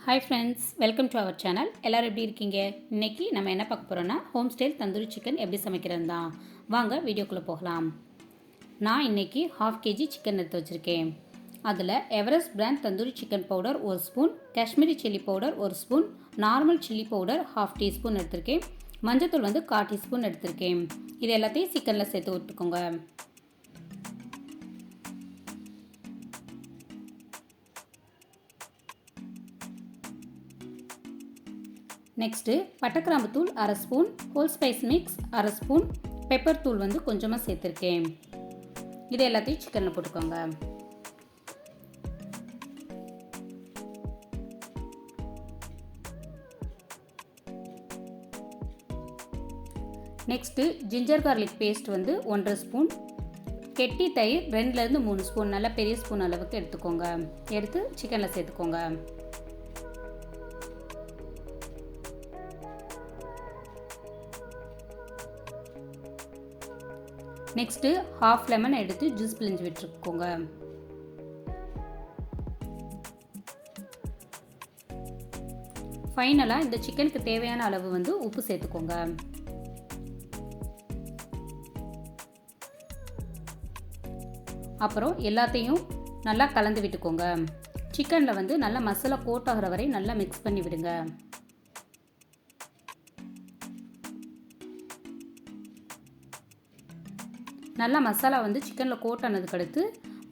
Hi friends, welcome to our channel. எல்லாரும் எப்படி இருக்கீங்க? இன்னைக்கு நம்ம என்ன பார்க்க போறோம்னா ஹோம் ஸ்டைல் தந்தூரி சிக்கன் எப்படி சமைக்கிறது தான். வாங்க வீடியோக்குள்ள போகலாம். நான் இன்னைக்கு 1/2 kg சிக்கன் எடுத்து வச்சிருக்கேன். அதில் Everest brand tandoori chicken powder 1 spoon, Kashmiri chilli powder 1 spoon, normal chilli powder 1/2 teaspoon எடுத்திருக்கேன். மஞ்சத்தூள் 1/4 டீஸ்பூன் எடுத்திருக்கேன். இது எல்லாத்தையும் சிக்கனில் சேர்த்து விட்டுக்கோங்க. நெக்ஸ்ட்டு பட்டைக்கிராம்பு தூள் 1/2 spoon, whole spice mix 1/2 spoon, pepper தூள் கொஞ்சமாக சேர்த்துருக்கேன். இது எல்லாத்தையும் சிக்கனில் போட்டுக்கோங்க. Next ginger garlic paste 1/2 spoon, கெட்டி தயிர் 2லேருந்து 3 ஸ்பூன், நல்ல பெரிய ஸ்பூன் அளவுக்கு எடுத்துக்கோங்க. எடுத்து சிக்கனில் சேர்த்துக்கோங்க. நெக்ஸ்ட்டு 1/2 லெமன் எடுத்து ஜூஸ் பிழிஞ்சு விட்டுருக்கோங்க. ஃபைனலாக இந்த சிக்கனுக்கு தேவையான அளவு உப்பு சேர்த்துக்கோங்க. அப்புறம் எல்லாத்தையும் நல்லா கலந்து விட்டுக்கோங்க. சிக்கனில் நல்லா மசாலா கோட் ஆகிற வரை நல்லா மிக்ஸ் பண்ணி விடுங்க. நல்லா மசாலா சிக்கனில் கோட் ஆனதுக்கு அடுத்து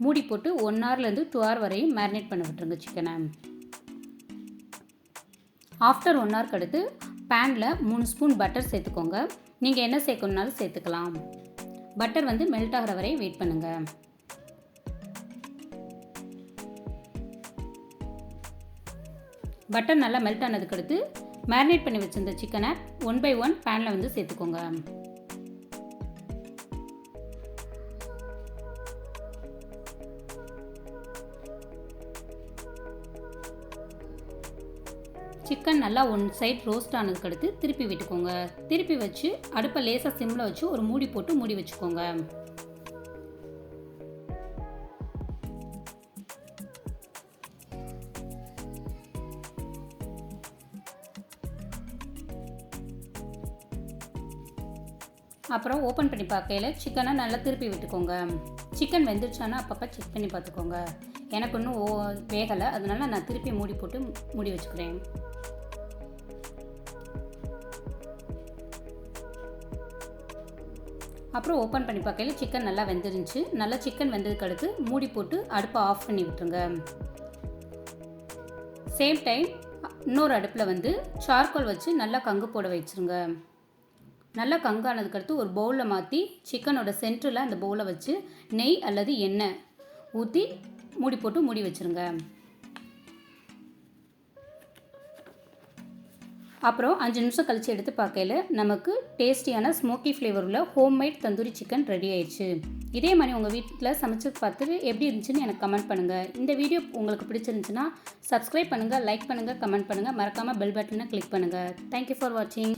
மூடி போட்டு 1 ஹவர்லேருந்து 2 ஹவர் வரையும் மேரினேட் பண்ண விட்டுருங்க சிக்கனை. ஆஃப்டர் 1 ஹவருக்கு அடுத்து பேனில் 3 ஸ்பூன் பட்டர் சேர்த்துக்கோங்க. நீங்கள் என்ன சேர்க்கணுன்னாலும் சேர்த்துக்கலாம். பட்டர் மெல்ட் ஆகிற வரை வெயிட் பண்ணுங்கள். பட்டர் நல்லா மெல்ட் ஆனதுக்கு அடுத்து மேரினேட் பண்ணி வச்சிருந்த சிக்கனை 1 by 1 பேனில் சேர்த்துக்கோங்க. சிக்கன் நல்லா 1 சைட் ரோஸ்ட் ஆனதுக்கு அடுத்து திருப்பி விட்டுக்கோங்க. திருப்பி வச்சு அடுப்பை லேசாக சிம்மில் வச்சு ஒரு மூடி போட்டு மூடி வச்சுக்கோங்க. அப்புறம் ஓப்பன் பண்ணி பார்க்கையில் சிக்கனை நல்லா திருப்பி விட்டுக்கோங்க. சிக்கன் வெந்துருச்சானா அப்பப்போ செக் பண்ணி பார்த்துக்கோங்க. எனக்கு இன்னும் வேகலை, அதனால நான் திருப்பி மூடி போட்டு மூடி வச்சுக்கிறேன். அப்புறம் ஓப்பன் பண்ணி பார்க்கையில் சிக்கன் நல்லா வெந்துருந்துச்சு. நல்லா சிக்கன் வெந்ததுக்கு அடுத்து மூடி போட்டு அடுப்பை ஆஃப் பண்ணி விட்டுருங்க. சேம் டைம் இன்னொரு அடுப்பில் சார்கோல் வச்சு நல்லா கங்கு போட வச்சுருங்க. நல்லா கங்கானதுக்கு அடுத்து ஒரு பவுலில் மாற்றி சிக்கனோட சென்டரில் அந்த பவுலை வச்சு நெய் அல்லது எண்ணெய் ஊற்றி மூடி போட்டு மூடி வச்சுருங்க. அப்புறம் 5 நிமிஷம் கழித்து எடுத்து பார்க்கையில் நமக்கு டேஸ்டியான ஸ்மோக்கி ஃப்ளேவர் உள்ள ஹோம்மேட் தந்தூரி சிக்கன் ரெடி ஆயிடுச்சு. இதே மாதிரி உங்கள் வீட்டில் சமைச்சு பார்த்துட்டு எப்படி இருந்துச்சுன்னு எனக்கு கமெண்ட் பண்ணுங்கள். இந்த வீடியோ உங்களுக்கு பிடிச்சிருந்துச்சுன்னா சப்ஸ்கிரைப் பண்ணுங்கள், லைக் பண்ணுங்கள், கமெண்ட் பண்ணுங்கள், மறக்காமல் பெல் பட்டனை கிளிக் பண்ணுங்கள். தேங்க்யூ ஃபார் வாட்சிங்.